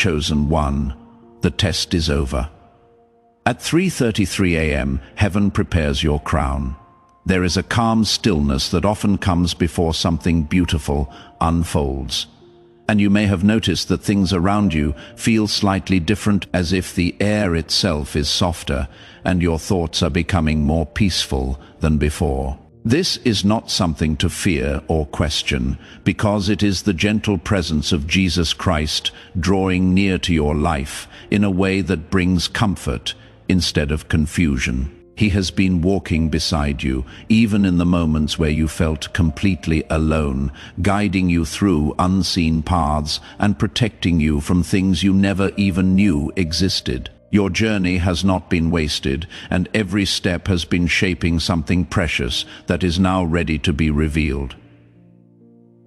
Chosen one, the test is over. At 3:33 a.m., heaven prepares your crown. There is a calm stillness that often comes before something beautiful unfolds. And you may have noticed that things around you feel slightly different, as if the air itself is softer and your thoughts are becoming more peaceful than before. This is not something to fear or question, because it is the gentle presence of Jesus Christ drawing near to your life in a way that brings comfort instead of confusion. He has been walking beside you, even in the moments where you felt completely alone, guiding you through unseen paths and protecting you from things you never even knew existed. Your journey has not been wasted, and every step has been shaping something precious that is now ready to be revealed.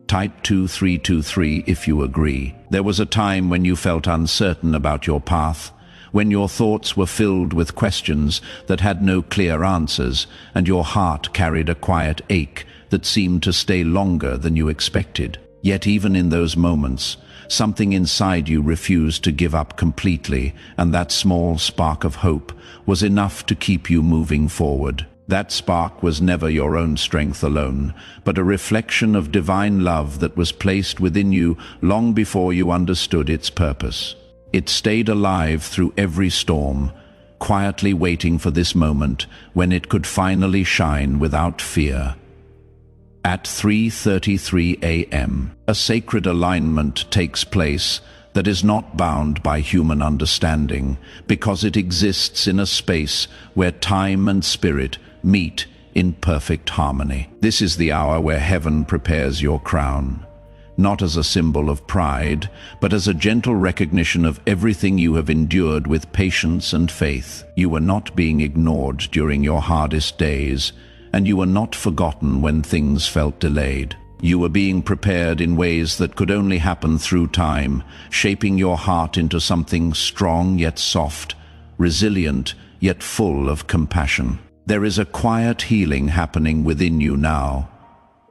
Type 2323 if you agree. There was a time when you felt uncertain about your path, when your thoughts were filled with questions that had no clear answers, and your heart carried a quiet ache that seemed to stay longer than you expected. Yet even in those moments, something inside you refused to give up completely, and that small spark of hope was enough to keep you moving forward. That spark was never your own strength alone, but a reflection of divine love that was placed within you long before you understood its purpose. It stayed alive through every storm, quietly waiting for this moment when it could finally shine without fear. At 3:33 a.m., a sacred alignment takes place that is not bound by human understanding, because it exists in a space where time and spirit meet in perfect harmony. This is the hour where heaven prepares your crown, not as a symbol of pride, but as a gentle recognition of everything you have endured with patience and faith. You were not being ignored during your hardest days, and you were not forgotten when things felt delayed. You were being prepared in ways that could only happen through time, shaping your heart into something strong yet soft, resilient yet full of compassion. There is a quiet healing happening within you now,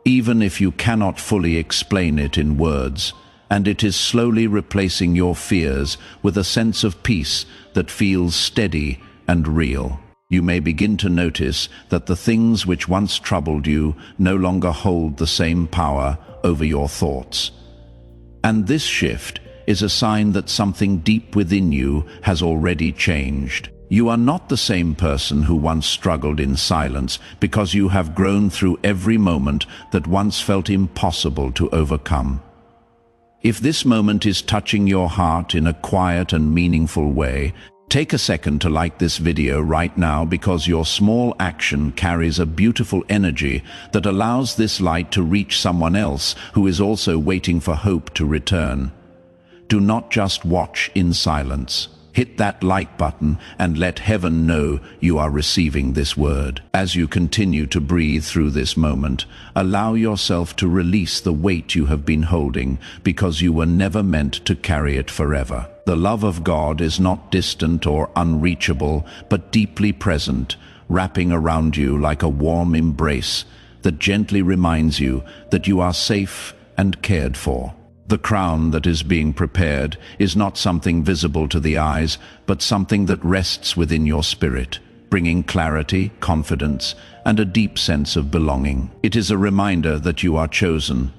even if you cannot fully explain it in words, and it is slowly replacing your fears with a sense of peace that feels steady and real. You may begin to notice that the things which once troubled you no longer hold the same power over your thoughts. And this shift is a sign that something deep within you has already changed. You are not the same person who once struggled in silence, because you have grown through every moment that once felt impossible to overcome. If this moment is touching your heart in a quiet and meaningful way, take a second to like this video right now, because your small action carries a beautiful energy that allows this light to reach someone else who is also waiting for hope to return. Do not just watch in silence. Hit that like button and let heaven know you are receiving this word. As you continue to breathe through this moment, allow yourself to release the weight you have been holding, because you were never meant to carry it forever. The love of God is not distant or unreachable, but deeply present, wrapping around you like a warm embrace that gently reminds you that you are safe and cared for. The crown that is being prepared is not something visible to the eyes, but something that rests within your spirit, bringing clarity, confidence, and a deep sense of belonging. It is a reminder that you are chosen,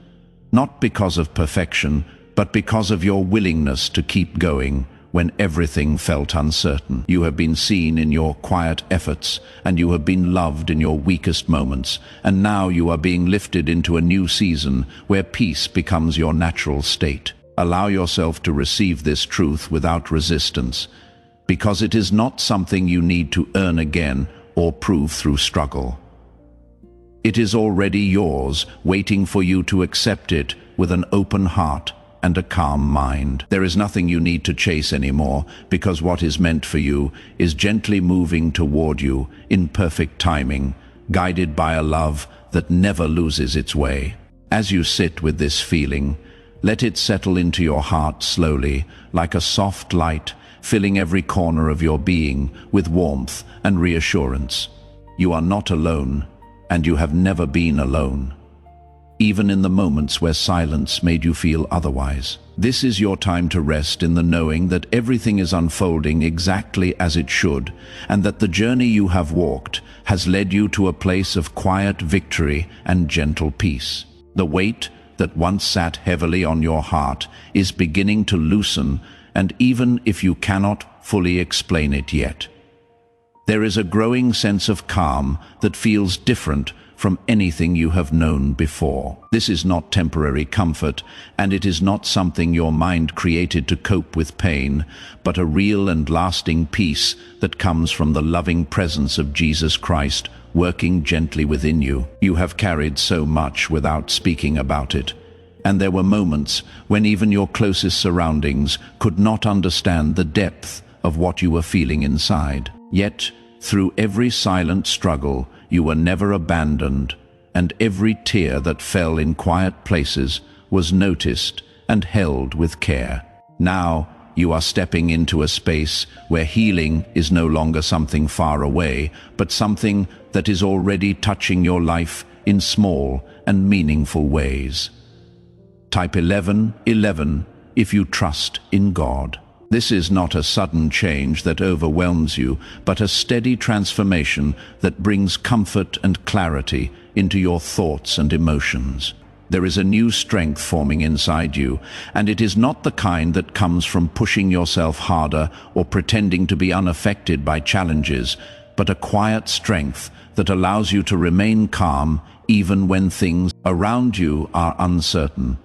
not because of perfection, but because of your willingness to keep going when everything felt uncertain. You have been seen in your quiet efforts, and you have been loved in your weakest moments, and now you are being lifted into a new season where peace becomes your natural state. Allow yourself to receive this truth without resistance, because it is not something you need to earn again or prove through struggle. It is already yours, waiting for you to accept it with an open heart and a calm mind. There is nothing you need to chase anymore, because what is meant for you is gently moving toward you in perfect timing, guided by a love that never loses its way. As you sit with this feeling, let it settle into your heart slowly, like a soft light, filling every corner of your being with warmth and reassurance. You are not alone, and you have never been alone. even in the moments where silence made you feel otherwise. This is your time to rest in the knowing that everything is unfolding exactly as it should, and that the journey you have walked has led you to a place of quiet victory and gentle peace. The weight that once sat heavily on your heart is beginning to loosen, and even if you cannot fully explain it yet, there is a growing sense of calm that feels different from anything you have known before. This is not temporary comfort, and it is not something your mind created to cope with pain, but a real and lasting peace that comes from the loving presence of Jesus Christ working gently within you. You have carried so much without speaking about it, and there were moments when even your closest surroundings could not understand the depth of what you were feeling inside. Yet, through every silent struggle, you were never abandoned, and every tear that fell in quiet places was noticed and held with care. Now, you are stepping into a space where healing is no longer something far away, but something that is already touching your life in small and meaningful ways. Type 11 if you trust in God. This is not a sudden change that overwhelms you, but a steady transformation that brings comfort and clarity into your thoughts and emotions. There is a new strength forming inside you, and it is not the kind that comes from pushing yourself harder or pretending to be unaffected by challenges, but a quiet strength that allows you to remain calm even when things around you are uncertain.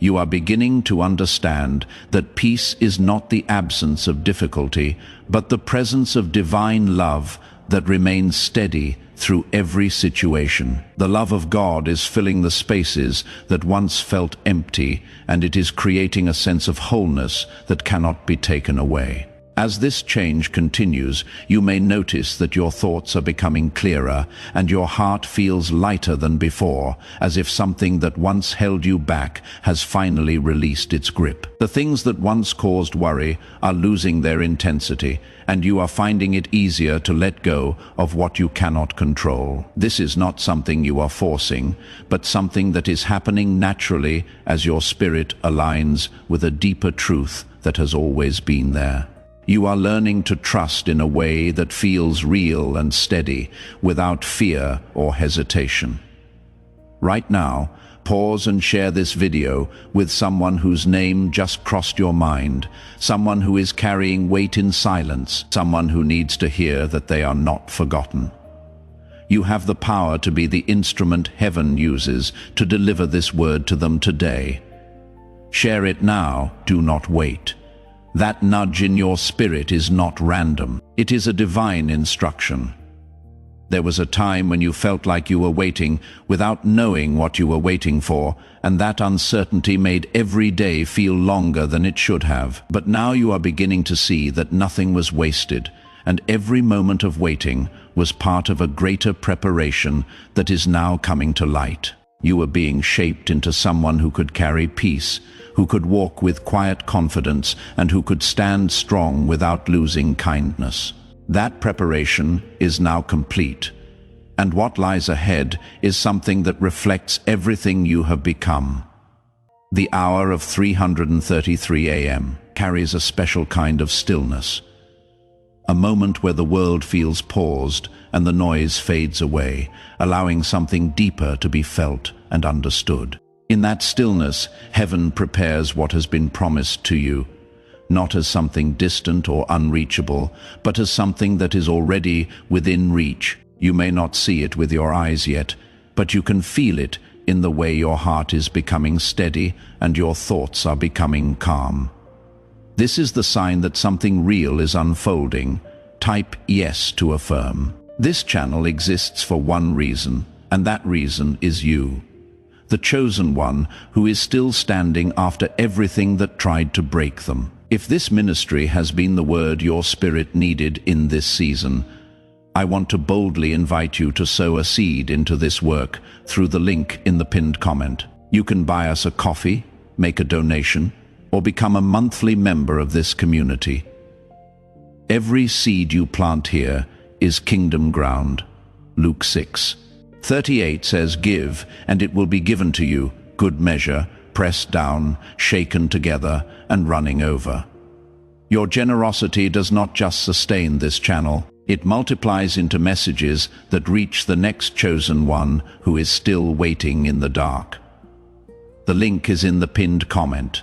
You are beginning to understand that peace is not the absence of difficulty, but the presence of divine love that remains steady through every situation. The love of God is filling the spaces that once felt empty, and it is creating a sense of wholeness that cannot be taken away. As this change continues, you may notice that your thoughts are becoming clearer and your heart feels lighter than before, as if something that once held you back has finally released its grip. The things that once caused worry are losing their intensity, and you are finding it easier to let go of what you cannot control. This is not something you are forcing, but something that is happening naturally as your spirit aligns with a deeper truth that has always been there. You are learning to trust in a way that feels real and steady, without fear or hesitation. Right now, pause and share this video with someone whose name just crossed your mind, someone who is carrying weight in silence, someone who needs to hear that they are not forgotten. You have the power to be the instrument heaven uses to deliver this word to them today. Share it now, do not wait. That nudge in your spirit is not random. It is a divine instruction. There was a time when you felt like you were waiting without knowing what you were waiting for, and that uncertainty made every day feel longer than it should have. But now you are beginning to see that nothing was wasted, and every moment of waiting was part of a greater preparation that is now coming to light. You were being shaped into someone who could carry peace, who could walk with quiet confidence, and who could stand strong without losing kindness. That preparation is now complete, and what lies ahead is something that reflects everything you have become. The hour of 3:33 a.m. carries a special kind of stillness, a moment where the world feels paused and the noise fades away, allowing something deeper to be felt and understood. In that stillness, heaven prepares what has been promised to you, not as something distant or unreachable, but as something that is already within reach. You may not see it with your eyes yet, but you can feel it in the way your heart is becoming steady and your thoughts are becoming calm. This is the sign that something real is unfolding. Type yes to affirm. This channel exists for one reason, and that reason is you, the chosen one who is still standing after everything that tried to break them. If this ministry has been the word your spirit needed in this season, I want to boldly invite you to sow a seed into this work through the link in the pinned comment. You can buy us a coffee, make a donation, or become a monthly member of this community. Every seed you plant here is kingdom ground. Luke 6. 38 says, "Give, and it will be given to you, good measure, pressed down, shaken together, and running over." Your generosity does not just sustain this channel, it multiplies into messages that reach the next chosen one who is still waiting in the dark. The link is in the pinned comment.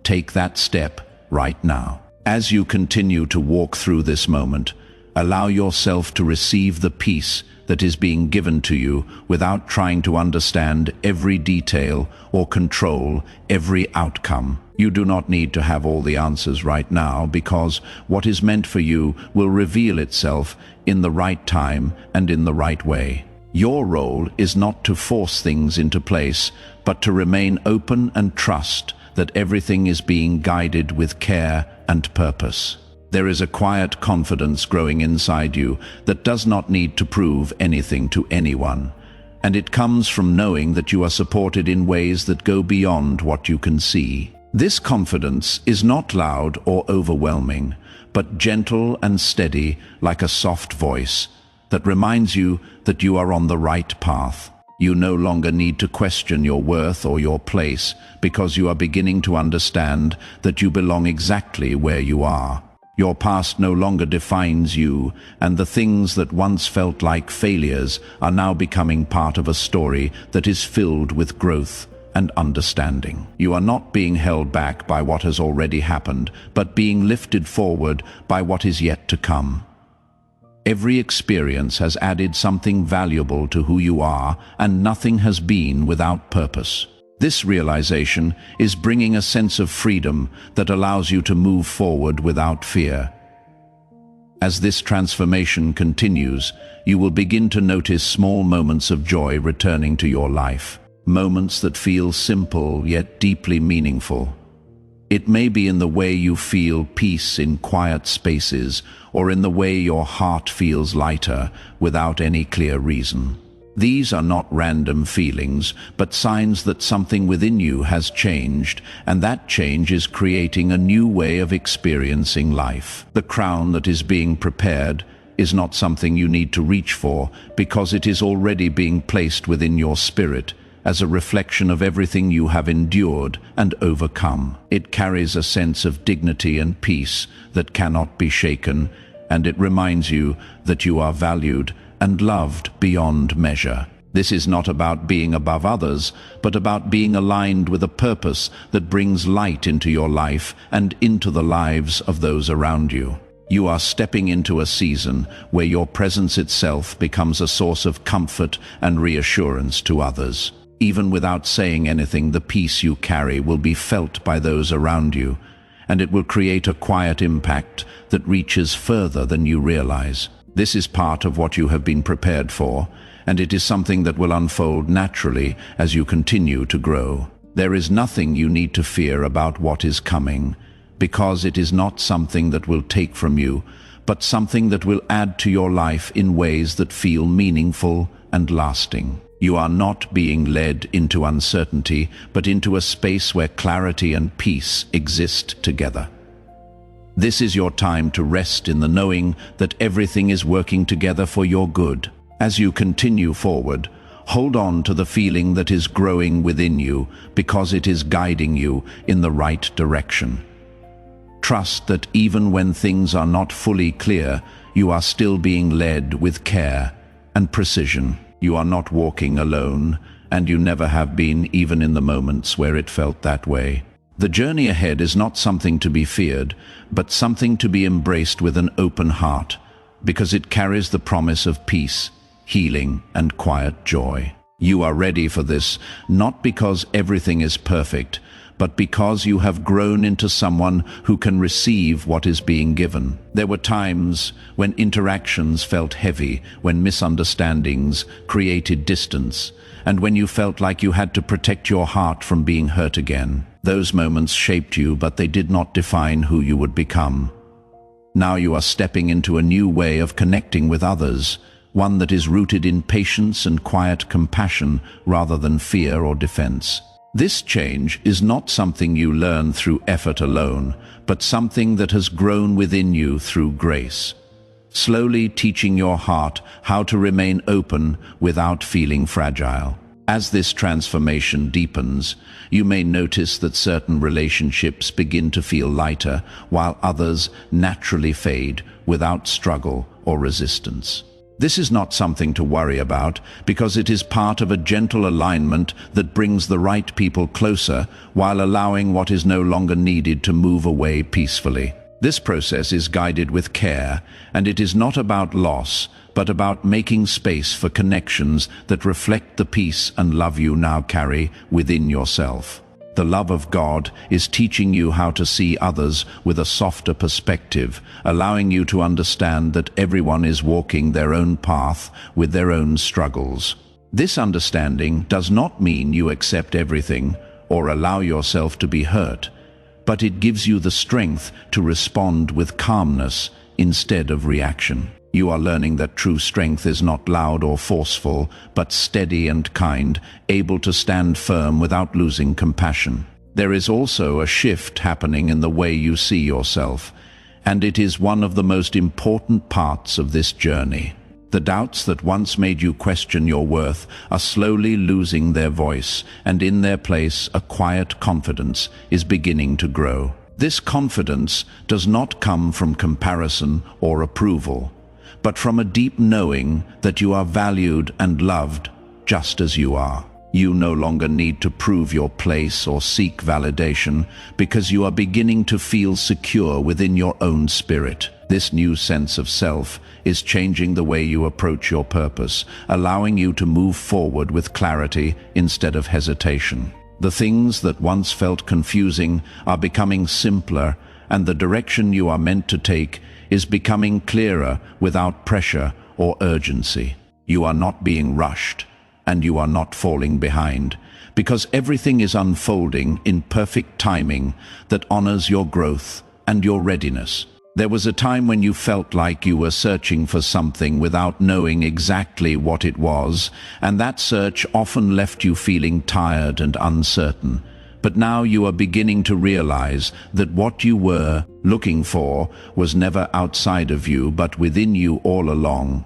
Take that step right now. As you continue to walk through this moment, allow yourself to receive the peace that is being given to you without trying to understand every detail or control every outcome. You do not need to have all the answers right now, because what is meant for you will reveal itself in the right time and in the right way. Your role is not to force things into place, but to remain open and trust that everything is being guided with care and purpose. There is a quiet confidence growing inside you that does not need to prove anything to anyone, and it comes from knowing that you are supported in ways that go beyond what you can see. This confidence is not loud or overwhelming, but gentle and steady, like a soft voice that reminds you that you are on the right path. You no longer need to question your worth or your place, because you are beginning to understand that you belong exactly where you are. Your past no longer defines you, and the things that once felt like failures are now becoming part of a story that is filled with growth and understanding. You are not being held back by what has already happened, but being lifted forward by what is yet to come. Every experience has added something valuable to who you are, and nothing has been without purpose. This realization is bringing a sense of freedom that allows you to move forward without fear. As this transformation continues, you will begin to notice small moments of joy returning to your life. Moments that feel simple yet deeply meaningful. It may be in the way you feel peace in quiet spaces, or in the way your heart feels lighter without any clear reason. These are not random feelings, but signs that something within you has changed, and that change is creating a new way of experiencing life. The crown that is being prepared is not something you need to reach for, because it is already being placed within your spirit, as a reflection of everything you have endured and overcome. It carries a sense of dignity and peace that cannot be shaken, and it reminds you that you are valued and loved beyond measure. This is not about being above others, but about being aligned with a purpose that brings light into your life and into the lives of those around you. You are stepping into a season where your presence itself becomes a source of comfort and reassurance to others. Even without saying anything, the peace you carry will be felt by those around you, and it will create a quiet impact that reaches further than you realize. This is part of what you have been prepared for, and it is something that will unfold naturally as you continue to grow. There is nothing you need to fear about what is coming, because it is not something that will take from you, but something that will add to your life in ways that feel meaningful and lasting. You are not being led into uncertainty, but into a space where clarity and peace exist together. This is your time to rest in the knowing that everything is working together for your good. As you continue forward, hold on to the feeling that is growing within you, because it is guiding you in the right direction. Trust that even when things are not fully clear, you are still being led with care and precision. You are not walking alone, and you never have been, even in the moments where it felt that way. The journey ahead is not something to be feared, but something to be embraced with an open heart, because it carries the promise of peace, healing, and quiet joy. You are ready for this, not because everything is perfect, but because you have grown into someone who can receive what is being given. There were times when interactions felt heavy, when misunderstandings created distance, and when you felt like you had to protect your heart from being hurt again. Those moments shaped you, but they did not define who you would become. Now you are stepping into a new way of connecting with others, one that is rooted in patience and quiet compassion rather than fear or defense. This change is not something you learn through effort alone, but something that has grown within you through grace. slowly teaching your heart how to remain open without feeling fragile. As this transformation deepens, you may notice that certain relationships begin to feel lighter, while others naturally fade without struggle or resistance. This is not something to worry about, because it is part of a gentle alignment that brings the right people closer while allowing what is no longer needed to move away peacefully. This process is guided with care, and it is not about loss, but about making space for connections that reflect the peace and love you now carry within yourself. The love of God is teaching you how to see others with a softer perspective, allowing you to understand that everyone is walking their own path with their own struggles. This understanding does not mean you accept everything or allow yourself to be hurt, but it gives you the strength to respond with calmness instead of reaction. You are learning that true strength is not loud or forceful, but steady and kind, able to stand firm without losing compassion. There is also a shift happening in the way you see yourself, and it is one of the most important parts of this journey. The doubts that once made you question your worth are slowly losing their voice, and in their place a quiet confidence is beginning to grow. This confidence does not come from comparison or approval, but from a deep knowing that you are valued and loved just as you are. You no longer need to prove your place or seek validation, because you are beginning to feel secure within your own spirit. This new sense of self is changing the way you approach your purpose, allowing you to move forward with clarity instead of hesitation. The things that once felt confusing are becoming simpler, and the direction you are meant to take is becoming clearer without pressure or urgency. You are not being rushed, and you are not falling behind, because everything is unfolding in perfect timing that honors your growth and your readiness. There was a time when you felt like you were searching for something without knowing exactly what it was, and that search often left you feeling tired and uncertain. But now you are beginning to realize that what you were looking for was never outside of you, but within you all along.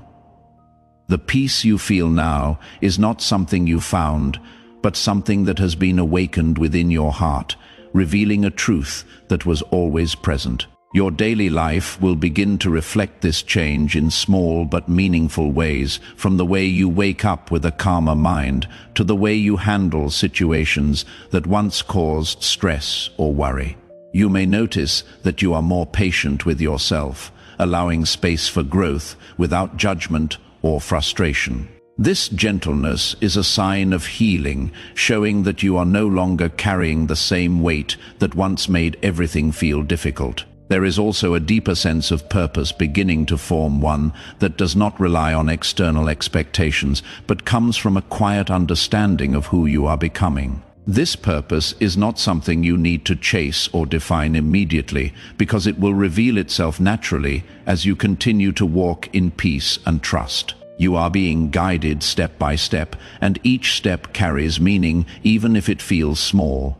The peace you feel now is not something you found, but something that has been awakened within your heart, revealing a truth that was always present. Your daily life will begin to reflect this change in small but meaningful ways, from the way you wake up with a calmer mind to the way you handle situations that once caused stress or worry. You may notice that you are more patient with yourself, allowing space for growth without judgment or frustration. This gentleness is a sign of healing, showing that you are no longer carrying the same weight that once made everything feel difficult. There is also a deeper sense of purpose beginning to form, one that does not rely on external expectations, but comes from a quiet understanding of who you are becoming. This purpose is not something you need to chase or define immediately, because it will reveal itself naturally as you continue to walk in peace and trust. You are being guided step by step, and each step carries meaning, even if it feels small.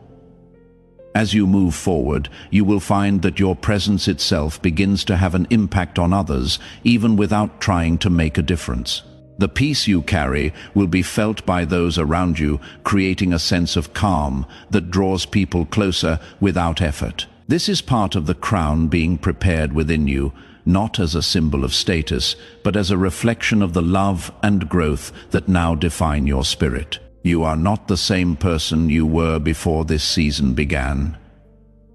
As you move forward, you will find that your presence itself begins to have an impact on others, even without trying to make a difference. The peace you carry will be felt by those around you, creating a sense of calm that draws people closer without effort. This is part of the crown being prepared within you, not as a symbol of status, but as a reflection of the love and growth that now define your spirit. You are not the same person you were before this season began,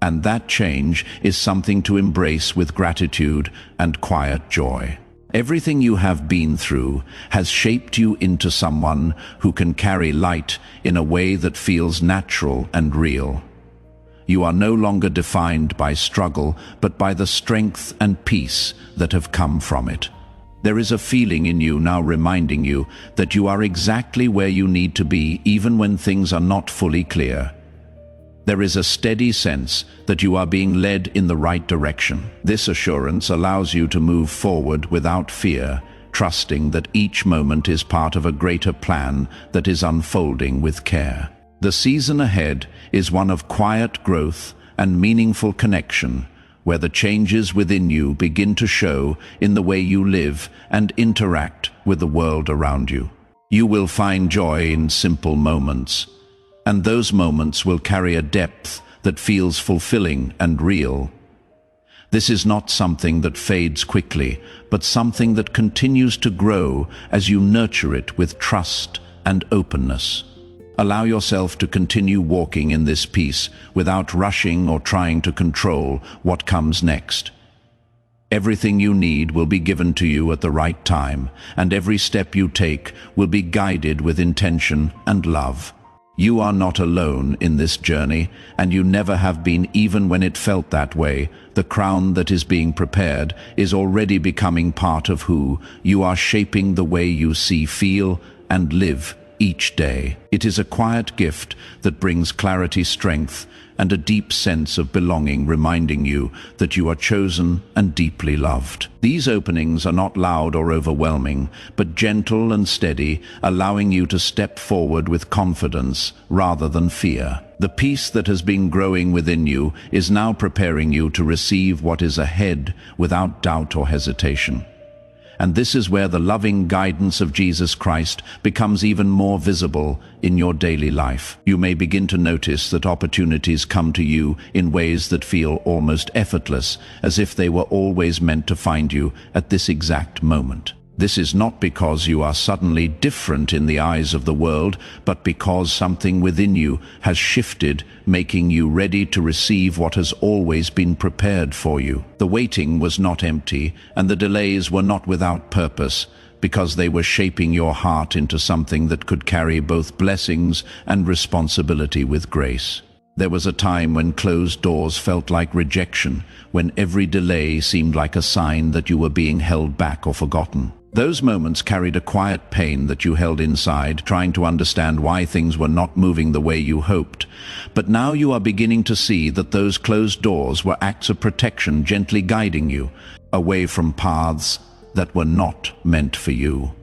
and that change is something to embrace with gratitude and quiet joy. Everything you have been through has shaped you into someone who can carry light in a way that feels natural and real. You are no longer defined by struggle, but by the strength and peace that have come from it. There is a feeling in you now reminding you that you are exactly where you need to be, even when things are not fully clear. There is a steady sense that you are being led in the right direction. This assurance allows you to move forward without fear, trusting that each moment is part of a greater plan that is unfolding with care. The season ahead is one of quiet growth and meaningful connection, where the changes within you begin to show in the way you live and interact with the world around you. You will find joy in simple moments, and those moments will carry a depth that feels fulfilling and real. This is not something that fades quickly, but something that continues to grow as you nurture it with trust and openness. Allow yourself to continue walking in this peace without rushing or trying to control what comes next. Everything you need will be given to you at the right time, and every step you take will be guided with intention and love. You are not alone in this journey, and you never have been, even when it felt that way. The crown that is being prepared is already becoming part of who you are, shaping the way you see, feel, and live each day. It is a quiet gift that brings clarity, strength, and a deep sense of belonging, reminding you that you are chosen and deeply loved. These openings are not loud or overwhelming, but gentle and steady, allowing you to step forward with confidence rather than fear. The peace that has been growing within you is now preparing you to receive what is ahead without doubt or hesitation. And this is where the loving guidance of Jesus Christ becomes even more visible in your daily life. You may begin to notice that opportunities come to you in ways that feel almost effortless, as if they were always meant to find you at this exact moment. This is not because you are suddenly different in the eyes of the world, but because something within you has shifted, making you ready to receive what has always been prepared for you. The waiting was not empty, and the delays were not without purpose, because they were shaping your heart into something that could carry both blessings and responsibility with grace. There was a time when closed doors felt like rejection, when every delay seemed like a sign that you were being held back or forgotten. Those moments carried a quiet pain that you held inside, trying to understand why things were not moving the way you hoped. But now you are beginning to see that those closed doors were acts of protection, gently guiding you away from paths that were not meant for you.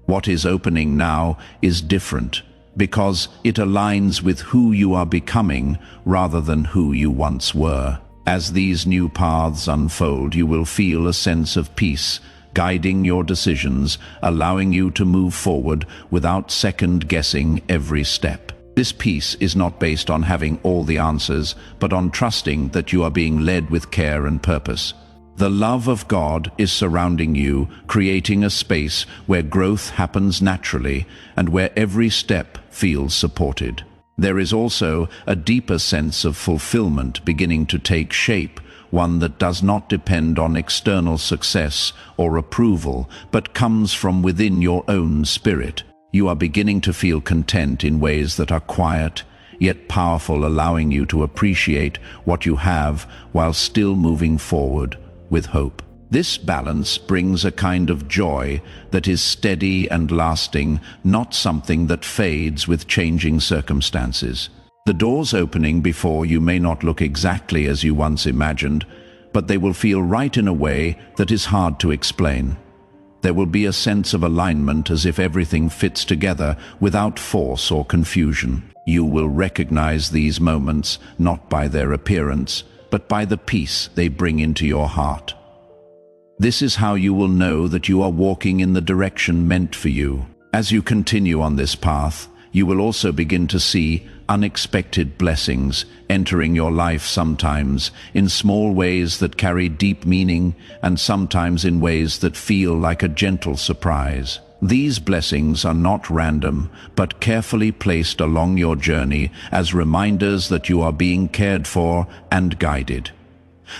What is opening now is different, because it aligns with who you are becoming rather than who you once were. As these new paths unfold, you will feel a sense of peace, guiding your decisions, allowing you to move forward without second-guessing every step. This peace is not based on having all the answers, but on trusting that you are being led with care and purpose. The love of God is surrounding you, creating a space where growth happens naturally and where every step feels supported. There is also a deeper sense of fulfillment beginning to take shape, one that does not depend on external success or approval, but comes from within your own spirit. You are beginning to feel content in ways that are quiet, yet powerful, allowing you to appreciate what you have while still moving forward with hope. This balance brings a kind of joy that is steady and lasting, not something that fades with changing circumstances. The doors opening before you may not look exactly as you once imagined, but they will feel right in a way that is hard to explain. There will be a sense of alignment, as if everything fits together without force or confusion. You will recognize these moments not by their appearance, but by the peace they bring into your heart. This is how you will know that you are walking in the direction meant for you. As you continue on this path, you will also begin to see unexpected blessings entering your life, sometimes in small ways that carry deep meaning, and sometimes in ways that feel like a gentle surprise. These blessings are not random, but carefully placed along your journey as reminders that you are being cared for and guided.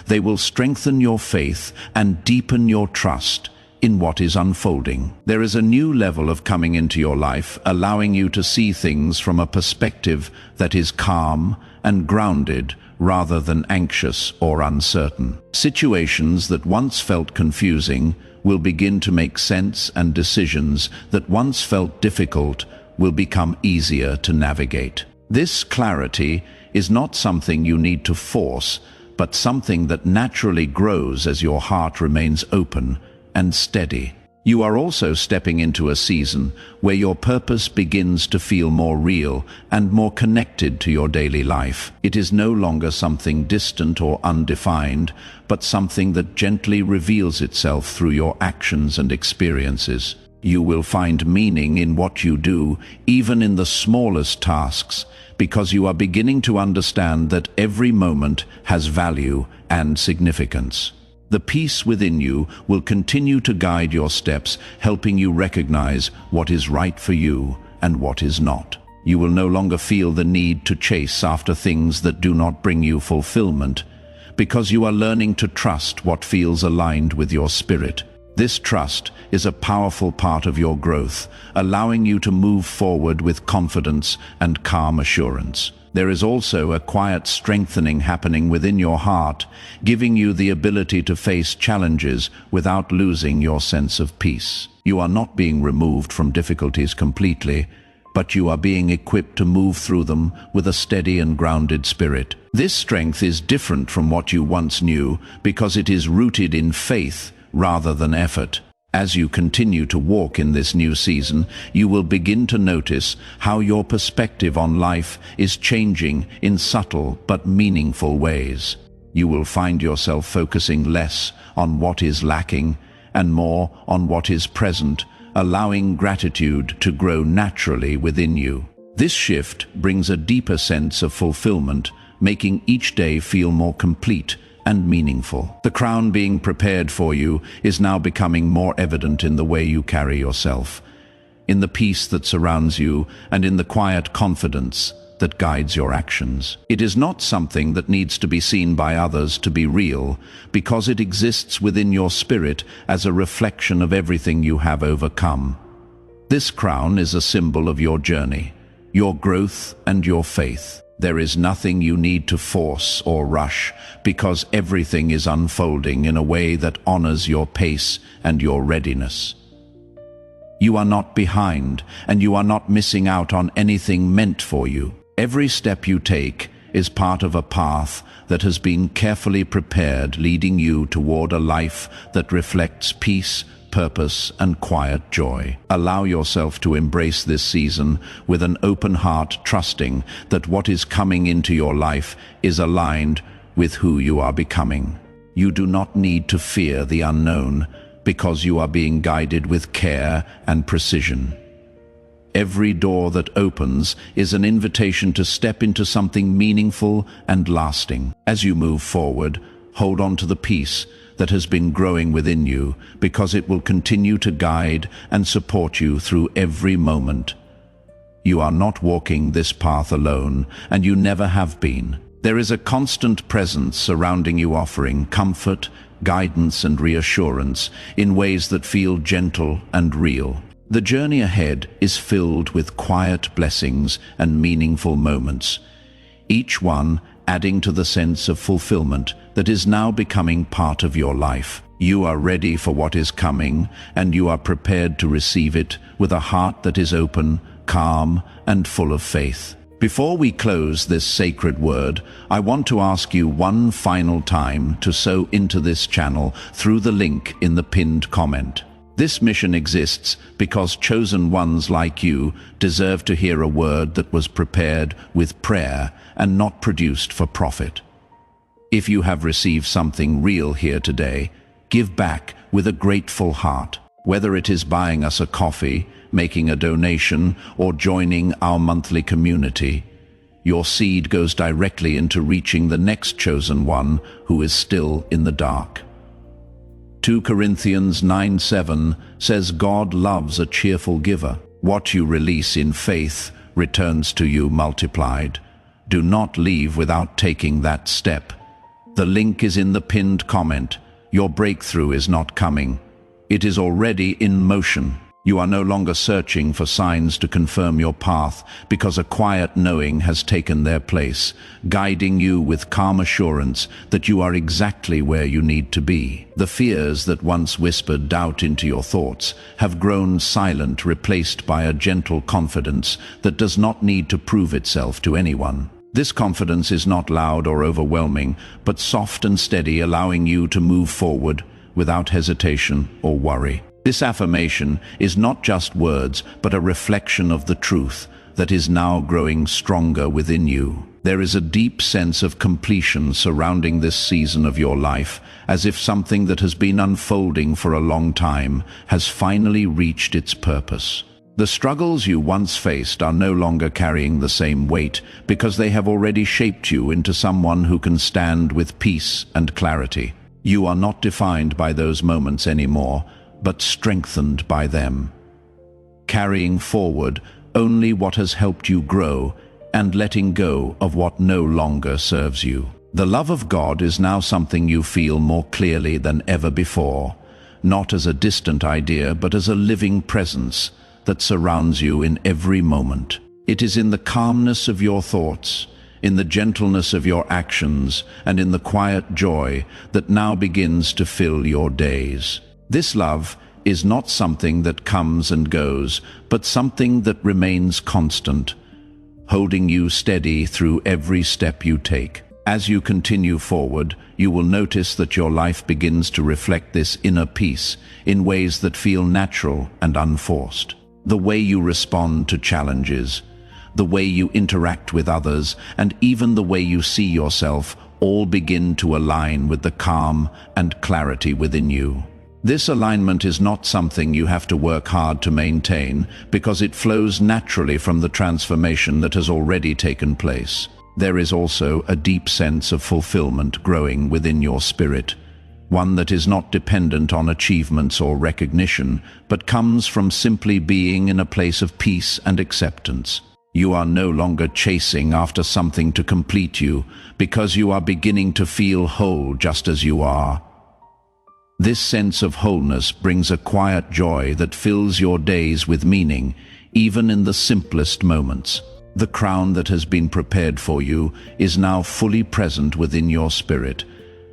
They will strengthen your faith and deepen your trust in what is unfolding. There is a new level of coming into your life, allowing you to see things from a perspective that is calm and grounded rather than anxious or uncertain. Situations that once felt confusing will begin to make sense, and decisions that once felt difficult will become easier to navigate. This clarity is not something you need to force, but something that naturally grows as your heart remains open and steady. You are also stepping into a season where your purpose begins to feel more real and more connected to your daily life. It is no longer something distant or undefined, but something that gently reveals itself through your actions and experiences. You will find meaning in what you do, even in the smallest tasks, because you are beginning to understand that every moment has value and significance. The peace within you will continue to guide your steps, helping you recognize what is right for you and what is not. You will no longer feel the need to chase after things that do not bring you fulfillment, because you are learning to trust what feels aligned with your spirit. This trust is a powerful part of your growth, allowing you to move forward with confidence and calm assurance. There is also a quiet strengthening happening within your heart, giving you the ability to face challenges without losing your sense of peace. You are not being removed from difficulties completely, but you are being equipped to move through them with a steady and grounded spirit. This strength is different from what you once knew because it is rooted in faith rather than effort. As you continue to walk in this new season, you will begin to notice how your perspective on life is changing in subtle but meaningful ways. You will find yourself focusing less on what is lacking and more on what is present, allowing gratitude to grow naturally within you. This shift brings a deeper sense of fulfillment, making each day feel more complete and meaningful. The crown being prepared for you is now becoming more evident in the way you carry yourself, in the peace that surrounds you, and in the quiet confidence that guides your actions. It is not something that needs to be seen by others to be real, because it exists within your spirit as a reflection of everything you have overcome. This crown is a symbol of your journey, your growth, and your faith. There is nothing you need to force or rush, because everything is unfolding in a way that honors your pace and your readiness. You are not behind, and you are not missing out on anything meant for you. Every step you take is part of a path that has been carefully prepared, leading you toward a life that reflects peace, purpose, and quiet joy. Allow yourself to embrace this season with an open heart, trusting that what is coming into your life is aligned with who you are becoming. You do not need to fear the unknown, because you are being guided with care and precision. Every door that opens is an invitation to step into something meaningful and lasting. As you move forward, hold on to the peace that has been growing within you, because it will continue to guide and support you through every moment. You are not walking this path alone, and you never have been. There is a constant presence surrounding you, offering comfort, guidance, and reassurance in ways that feel gentle and real. The journey ahead is filled with quiet blessings and meaningful moments, each one adding to the sense of fulfillment that is now becoming part of your life. You are ready for what is coming, and you are prepared to receive it with a heart that is open, calm, and full of faith. Before we close this sacred word, I want to ask you one final time to sow into this channel through the link in the pinned comment. This mission exists because chosen ones like you deserve to hear a word that was prepared with prayer and not produced for profit. If you have received something real here today, give back with a grateful heart. Whether it is buying us a coffee, making a donation, or joining our monthly community, your seed goes directly into reaching the next chosen one who is still in the dark. 2 Corinthians 9:7 says God loves a cheerful giver. What you release in faith returns to you multiplied. Do not leave without taking that step. The link is in the pinned comment. Your breakthrough is not coming. It is already in motion. You are no longer searching for signs to confirm your path, because a quiet knowing has taken their place, guiding you with calm assurance that you are exactly where you need to be. The fears that once whispered doubt into your thoughts have grown silent, replaced by a gentle confidence that does not need to prove itself to anyone. This confidence is not loud or overwhelming, but soft and steady, allowing you to move forward without hesitation or worry. This affirmation is not just words, but a reflection of the truth that is now growing stronger within you. There is a deep sense of completion surrounding this season of your life, as if something that has been unfolding for a long time has finally reached its purpose. The struggles you once faced are no longer carrying the same weight because they have already shaped you into someone who can stand with peace and clarity. You are not defined by those moments anymore, but strengthened by them, carrying forward only what has helped you grow and letting go of what no longer serves you. The love of God is now something you feel more clearly than ever before, not as a distant idea, but as a living presence that surrounds you in every moment. It is in the calmness of your thoughts, in the gentleness of your actions, and in the quiet joy that now begins to fill your days. This love is not something that comes and goes, but something that remains constant, holding you steady through every step you take. As you continue forward, you will notice that your life begins to reflect this inner peace in ways that feel natural and unforced. The way you respond to challenges, the way you interact with others, and even the way you see yourself all begin to align with the calm and clarity within you. This alignment is not something you have to work hard to maintain because it flows naturally from the transformation that has already taken place. There is also a deep sense of fulfillment growing within your spirit, one that is not dependent on achievements or recognition, but comes from simply being in a place of peace and acceptance. You are no longer chasing after something to complete you because you are beginning to feel whole just as you are. This sense of wholeness brings a quiet joy that fills your days with meaning, even in the simplest moments. The crown that has been prepared for you is now fully present within your spirit,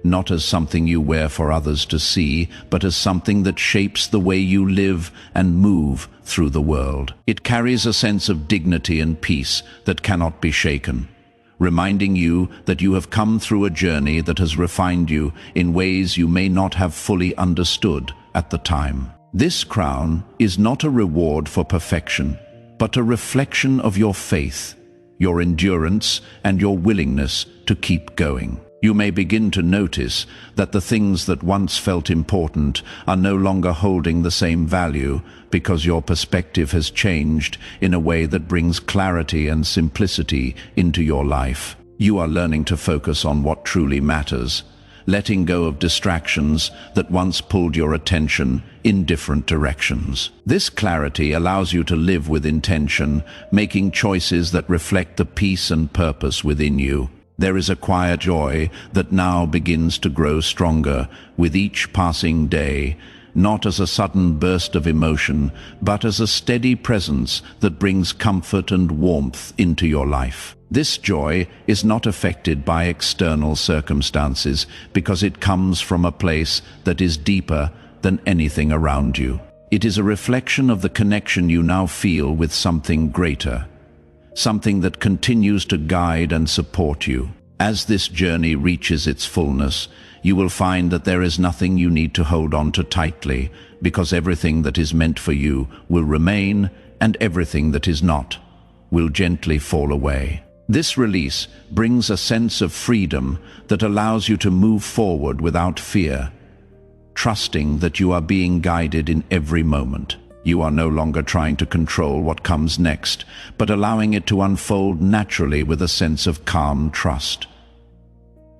not as something you wear for others to see, but as something that shapes the way you live and move through the world. It carries a sense of dignity and peace that cannot be shaken, reminding you that you have come through a journey that has refined you in ways you may not have fully understood at the time. This crown is not a reward for perfection, but a reflection of your faith, your endurance, and your willingness to keep going. You may begin to notice that the things that once felt important are no longer holding the same value because your perspective has changed in a way that brings clarity and simplicity into your life. You are learning to focus on what truly matters, letting go of distractions that once pulled your attention in different directions. This clarity allows you to live with intention, making choices that reflect the peace and purpose within you. There is a quiet joy that now begins to grow stronger with each passing day, not as a sudden burst of emotion, but as a steady presence that brings comfort and warmth into your life. This joy is not affected by external circumstances because it comes from a place that is deeper than anything around you. It is a reflection of the connection you now feel with something greater, something that continues to guide and support you. As this journey reaches its fullness, you will find that there is nothing you need to hold on to tightly, because everything that is meant for you will remain, and everything that is not will gently fall away. This release brings a sense of freedom that allows you to move forward without fear, trusting that you are being guided in every moment. You are no longer trying to control what comes next, but allowing it to unfold naturally with a sense of calm trust.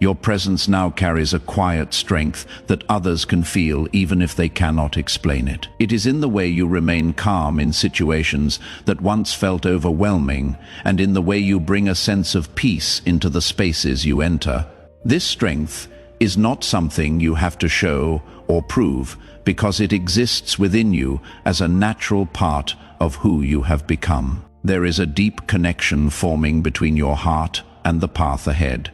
Your presence now carries a quiet strength that others can feel even if they cannot explain it. It is in the way you remain calm in situations that once felt overwhelming, and in the way you bring a sense of peace into the spaces you enter. This strength is not something you have to show or prove, because it exists within you as a natural part of who you have become. There is a deep connection forming between your heart and the path ahead,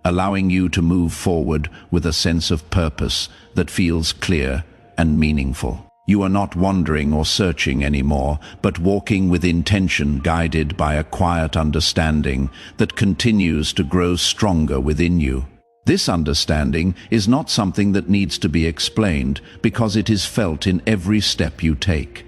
allowing you to move forward with a sense of purpose that feels clear and meaningful. You are not wandering or searching anymore, but walking with intention, guided by a quiet understanding that continues to grow stronger within you. This understanding is not something that needs to be explained because it is felt in every step you take.